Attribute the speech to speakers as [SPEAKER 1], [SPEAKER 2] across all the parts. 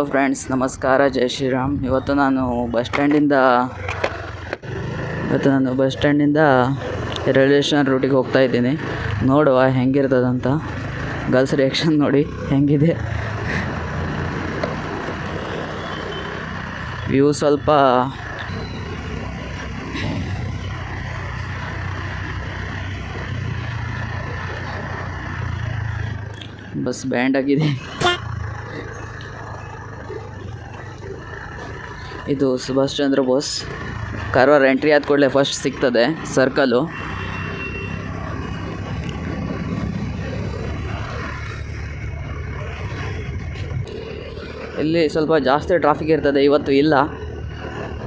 [SPEAKER 1] Friends ನಮಸ್ಕಾರ, ಜೈ ಶ್ರೀರಾಮ್. ಇವತ್ತು ನಾನು ಬಸ್ ಸ್ಟ್ಯಾಂಡಿಂದ ರೈಲ್ವೆ ಸ್ಟೇಷನ್ ರೂಟಿಗೆ ಹೋಗ್ತಾ ಇದ್ದೀನಿ. ನೋಡುವ ಹೆಂಗಿರ್ತದಂತ. ಗರ್ಲ್ಸ್ ರಿಯಾಕ್ಷನ್ ನೋಡಿ ಹೆಂಗಿದೆ. ವ್ಯೂ ಸ್ವಲ್ಪ ಬಸ್ ಬ್ಯಾಂಡ್ ಆಗಿದೆ. ಇದು ಸುಭಾಷ್ ಚಂದ್ರ ಬೋಸ್. ಕಾರವಾರ ಎಂಟ್ರಿ ಆದ ಕೂಡಲೇ ಫಸ್ಟ್ ಸಿಗ್ತದೆ ಸರ್ಕಲು. ಇಲ್ಲಿ ಸ್ವಲ್ಪ ಜಾಸ್ತಿ ಟ್ರಾಫಿಕ್ ಇರ್ತದೆ. ಇವತ್ತು ಇಲ್ಲ,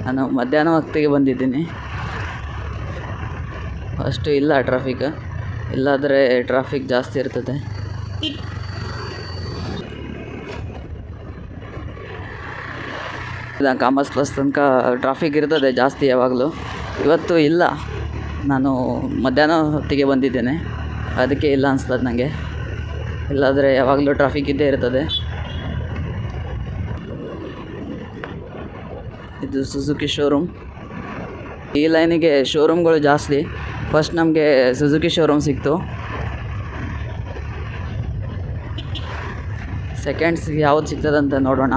[SPEAKER 1] ನಾನು ಮಧ್ಯಾಹ್ನ ಹೊತ್ತಿಗೆ ಬಂದಿದ್ದೀನಿ. ಅಷ್ಟು ಇಲ್ಲ ಟ್ರಾಫಿಕ್, ಇಲ್ಲಾದರೆ ಟ್ರಾಫಿಕ್ ಜಾಸ್ತಿ ಇರ್ತದೆ. ಕಾಮರ್ಸ್ ಪ್ಲಸ್ ತನಕ ಟ್ರಾಫಿಕ್ ಇರ್ತದೆ ಜಾಸ್ತಿ ಯಾವಾಗಲೂ. ಇವತ್ತು ಇಲ್ಲ, ನಾನು ಮಧ್ಯಾಹ್ನ ಹೊತ್ತಿಗೆ ಬಂದಿದ್ದೇನೆ, ಅದಕ್ಕೆ ಇಲ್ಲ ಅನಿಸ್ತದೆ ನನಗೆ. ಇಲ್ಲಾದರೆ ಯಾವಾಗಲೂ ಟ್ರಾಫಿಕ್ ಇದ್ದೇ ಇರ್ತದೆ. ಇದು ಸುಜುಕಿ ಶೋರೂಮ್. ಈ ಲೈನಿಗೆ ಶೋರೂಮ್ಗಳು ಜಾಸ್ತಿ. ಫಸ್ಟ್ ನಮಗೆ ಸುಜುಕಿ ಶೋರೂಮ್ ಸಿಕ್ತು. ಸೆಕೆಂಡ್ಸ್ಗೆ ಯಾವ್ದು ಸಿಗ್ತದಂತ ನೋಡೋಣ.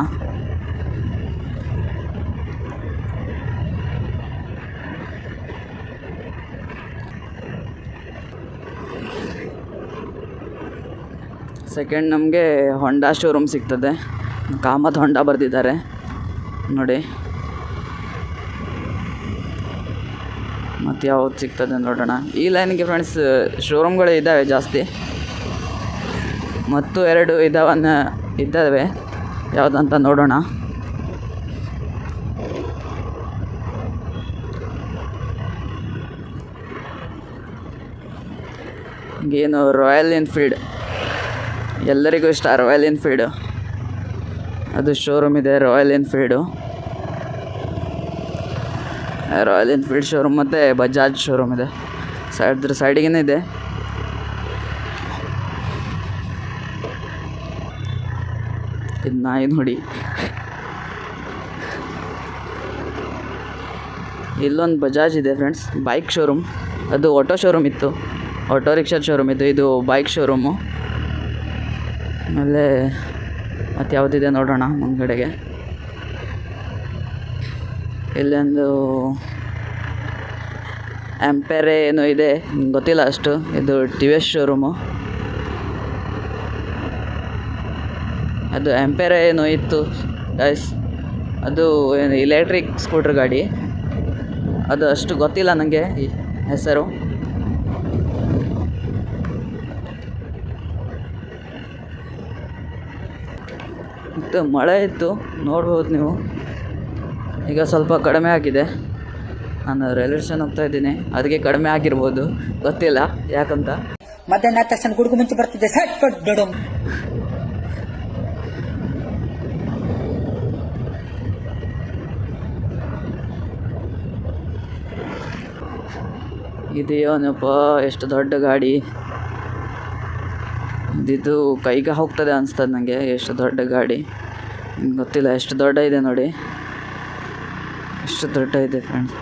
[SPEAKER 1] ಸೆಕೆಂಡ್ ನಮಗೆ ಹೊಂಡಾ ಶೋರೂಮ್ ಸಿಗ್ತದೆ. ಕಾಮತ್ ಹೊಂಡಾ ಬರೆದಿದ್ದಾರೆ ನೋಡಿ. ಮತ್ತು ಯಾವ್ದು ಸಿಗ್ತದೆ ನೋಡೋಣ. ಈ ಲೈನಿಗೆ ಫ್ರೆಂಡ್ಸ್ ಶೋರೂಮ್ಗಳು ಇದ್ದಾವೆ ಜಾಸ್ತಿ. ಮತ್ತು 2 ಇದ್ದಾವೆ, ಯಾವುದಂತ ನೋಡೋಣ. ಏನು ರಾಯಲ್ ಎನ್ಫೀಲ್ಡ್, ಎಲ್ಲರಿಗೂ ಇಷ್ಟ ರಾಯಲ್ ಎನ್ಫೀಲ್ಡು. ಅದು ಶೋರೂಮ್ ಇದೆ ರಾಯಲ್ ಎನ್ಫೀಲ್ಡ್ ಶೋರೂಮ್. ಮತ್ತು ಬಜಾಜ್ ಶೋರೂಮ್ ಇದೆ ಸೈಡಿಗೇ ಇದೆ. ಇದು ನಾಯಿ ನೋಡಿ. ಇಲ್ಲೊಂದು ಬಜಾಜ್ ಇದೆ ಫ್ರೆಂಡ್ಸ್, ಬೈಕ್ ಶೋರೂಮ್. ಅದು ಆಟೋ ಶೋರೂಮ್ ಇತ್ತು, ಆಟೋ ರಿಕ್ಷಾ ಶೋರೂಮ್ ಇತ್ತು. ಇದು ಬೈಕ್ ಶೋರೂಮು. ಆಮೇಲೆ ಮತ್ತು ಯಾವುದಿದೆ ನೋಡೋಣ ಮುಂದ್ಗಡೆಗೆ. ಇಲ್ಲೊಂದು ಆಂಪೇರೆ ಏನೋ ಇದೆ, ಗೊತ್ತಿಲ್ಲ ಅಷ್ಟು. ಇದು ಟಿ ವಿ ಎಸ್ ಶೋರೂಮು. ಅದು ಆಂಪೇರೆ ಏನೋ ಇತ್ತು ಗೈಸ್. ಅದು ಏನು ಎಲೆಕ್ಟ್ರಿಕ್ ಸ್ಕೂಟ್ರ್ ಗಾಡಿ. ಅದು ಅಷ್ಟು ಗೊತ್ತಿಲ್ಲ ನನಗೆ ಈ ಹೆಸರು. ಮತ್ತು ಮಳೆ ಇತ್ತು, ನೋಡ್ಬೋದು ನೀವು. ಈಗ ಸ್ವಲ್ಪ ಕಡಿಮೆ ಆಗಿದೆ. ನಾನು ರೈಲ್ವೆ ಸ್ಟೇಷನ್ ಹೋಗ್ತಾ ಇದ್ದೀನಿ, ಅದಕ್ಕೆ ಕಡಿಮೆ ಆಗಿರ್ಬೋದು, ಗೊತ್ತಿಲ್ಲ ಯಾಕಂತ.
[SPEAKER 2] ಮಧ್ಯಾಹ್ನ ತಕ್ಷಣ ಗುಡುಗು ಮುಂಚೆ ಬರ್ತಿದ್ದೆ.
[SPEAKER 1] ಇದೇನಪ್ಪ ಎಷ್ಟು ದೊಡ್ಡ ಗಾಡಿ. ಇದು ಕೈಗೆ ಹೋಗ್ತದೆ ಅನಿಸ್ತದೆ ನನಗೆ, ಎಷ್ಟು ದೊಡ್ಡ ಗಾಡಿ ಗೊತ್ತಿಲ್ಲ. ಎಷ್ಟು ದೊಡ್ಡ ಇದೆ ನೋಡಿ, ಎಷ್ಟು ದೊಡ್ಡ ಇದೆ ಫ್ರೆಂಡ್ಸ್.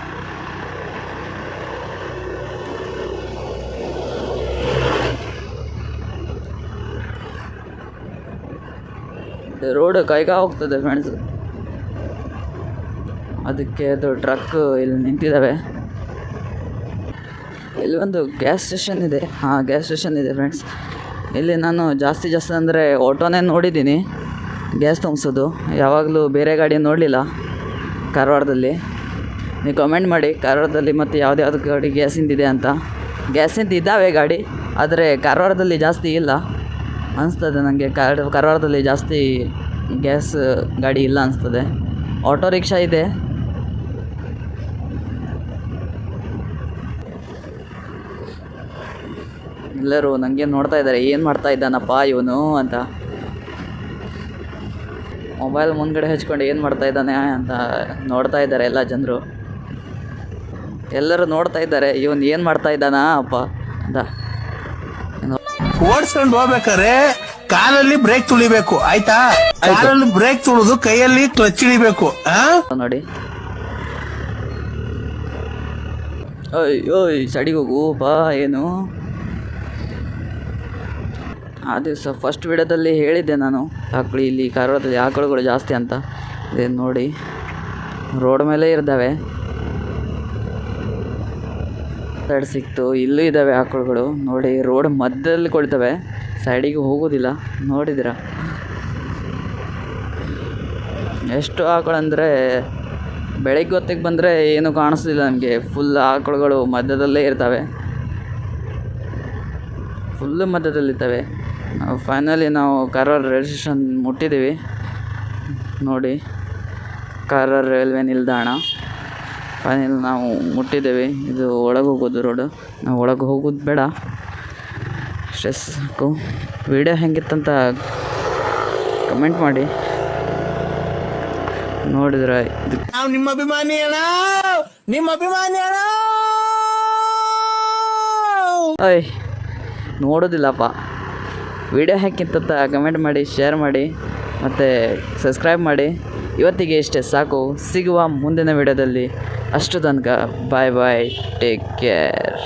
[SPEAKER 1] ರೋಡ್ ಕೈಗೆ ಹೋಗ್ತದೆ ಫ್ರೆಂಡ್ಸ್, ಅದಕ್ಕೆ ಅದು ಟ್ರಕ್ ಇಲ್ಲಿ ನಿಂತಿದ್ದಾವೆ. ಇಲ್ಲಿ ಒಂದು ಗ್ಯಾಸ್ ಸ್ಟೇಷನ್ ಇದೆ. ಗ್ಯಾಸ್ ಸ್ಟೇಷನ್ ಇದೆ ಫ್ರೆಂಡ್ಸ್. ಇಲ್ಲಿ ನಾನು ಜಾಸ್ತಿ ಅಂದರೆ ಆಟೋನೇ ನೋಡಿದ್ದೀನಿ ಗ್ಯಾಸ್ ತುಂಬಿಸೋದು. ಯಾವಾಗಲೂ ಬೇರೆ ಗಾಡಿ ನೋಡಲಿಲ್ಲ ಕಾರವಾರದಲ್ಲಿ. ನೀವು ಕಮೆಂಟ್ ಮಾಡಿ ಕಾರವಾರದಲ್ಲಿ ಮತ್ತು ಯಾವ್ದು ಗಾಡಿ ಗ್ಯಾಸಿಂದಿದೆ ಅಂತ. ಗ್ಯಾಸಿಂದ ಇದ್ದಾವೆ ಗಾಡಿ, ಆದರೆ ಕಾರವಾರದಲ್ಲಿ ಜಾಸ್ತಿ ಇಲ್ಲ ಅನಿಸ್ತದೆ ನನಗೆ. ಕಾರವಾರದಲ್ಲಿ ಜಾಸ್ತಿ ಗ್ಯಾಸ್ ಗಾಡಿ ಇಲ್ಲ ಅನಿಸ್ತದೆ. ಆಟೋ ರಿಕ್ಷಾ ಇದೆ. ಎಲ್ಲರೂ ನನಗೆ ನೋಡ್ತಾ ಇದ್ದಾರೆ, ಏನು ಮಾಡ್ತಾ ಇದ್ದಾನಪ್ಪ ಇವನು ಅಂತ. ಮೊಬೈಲ್ ಮುಂದ್ಗಡೆ ಹಚ್ಕೊಂಡು ಏನು ಮಾಡ್ತಾ ಇದ್ದಾನೆ ಅಂತ ನೋಡ್ತಾ ಇದ್ದಾರೆ ಎಲ್ಲ ಜನರು. ಎಲ್ಲರೂ ನೋಡ್ತಾ ಇದ್ದಾರೆ, ಇವನು ಏನು ಮಾಡ್ತಾ ಇದ್ದಾನ ಅಪ್ಪ ಅಂತ.
[SPEAKER 3] ಓಡಿಸ್ಕೊಂಡು ಹೋಗ್ಬೇಕಾರೆ ಕಾಲಲ್ಲಿ ಬ್ರೇಕ್ ತುಳಿಬೇಕು ಆಯ್ತಾ. ಕಾಲಲ್ಲಿ ಬ್ರೇಕ್ ತುಳಿದು ಕೈಯಲ್ಲಿ ಕ್ಲಚ್ ಹಿಡಿಬೇಕು.
[SPEAKER 1] ನೋಡಿ ಓಯ್ ಓಯ್ ಸೈಡಿಗೆ ಹೋಗು ಬಾ. ಏನು ಆ ದಿವಸ ಫಸ್ಟ್ ವಿಡಿಯೋದಲ್ಲಿ ಹೇಳಿದ್ದೆ ನಾನು, ಆಕಳು ಇಲ್ಲಿ ಕಾರವಾರದಲ್ಲಿ ಆಕಳುಗಳು ಜಾಸ್ತಿ ಅಂತ. ಇದೇನು ನೋಡಿ ರೋಡ್ ಮೇಲೆ ಇರ್ತವೆ, ಸೈಡ್ ಸಿಕ್ತು. ಇಲ್ಲೂ ಇದ್ದಾವೆ ಆಕಳುಗಳು ನೋಡಿ, ರೋಡ್ ಮಧ್ಯದಲ್ಲಿ ಕೊಳ್ತವೆ, ಸೈಡಿಗೆ ಹೋಗೋದಿಲ್ಲ. ನೋಡಿದ್ದೀರಾ ಎಷ್ಟು ಆಕಳಂದರೆ ಬೆಳಗ್ಗೆ ಹೊತ್ತಿಗೆ ಬಂದರೆ ಏನೂ ಕಾಣಿಸ್ತಿಲ್ಲ ನಮಗೆ. ಫುಲ್ ಆಕಳುಗಳು ಮಧ್ಯದಲ್ಲೇ ಇರ್ತವೆ, ಫುಲ್ಲು ಮಧ್ಯದಲ್ಲಿರ್ತವೆ. ಫೈನಲಿ ನಾವು ಕಾರವಾರ ರೈಲ್ವೆ ಸ್ಟೇಷನ್ ಮುಟ್ಟಿದ್ದೀವಿ ನೋಡಿ, ಕಾರವಾರ ರೈಲ್ವೆ ನಿಲ್ದಾಣ ಫೈನಲ್ ನಾವು ಮುಟ್ಟಿದ್ದೇವೆ. ಇದು ಒಳಗೆ ಹೋಗೋದು ರೋಡು, ನಾವು ಒಳಗೆ ಹೋಗೋದು ಬೇಡ ಅಷ್ಟೇ ಸಾಕು. ವಿಡಿಯೋ ಹೆಂಗಿತ್ತಂತ ಕಮೆಂಟ್ ಮಾಡಿ. ನೋಡಿದ್ರೆ ಇದು
[SPEAKER 3] ನಾವು ನಿಮ್ಮ ಅಭಿಮಾನಿ ಅಣ್ಣ, ನಿಮ್ಮ ಅಭಿಮಾನಿ ಅಣ್ಣ.
[SPEAKER 1] ಅಯ್ಯ ನೋಡೋದಿಲ್ಲಪ್ಪ. ವಿಡಿಯೋ ಹೆಂಗಿತ್ತಂತ ಕಮೆಂಟ್ ಮಾಡಿ, ಶೇರ್ ಮಾಡಿ ಮತ್ತು ಸಬ್ಸ್ಕ್ರೈಬ್ ಮಾಡಿ. ಇವತ್ತಿಗೆ ಇಷ್ಟೇ ಸಾಕು, ಸಿಗುವ ಮುಂದಿನ ವಿಡಿಯೋದಲ್ಲಿ. ಅಷ್ಟು ತನಕ ಬಾಯ್ ಬಾಯ್, ಟೇಕ್ ಕೇರ್.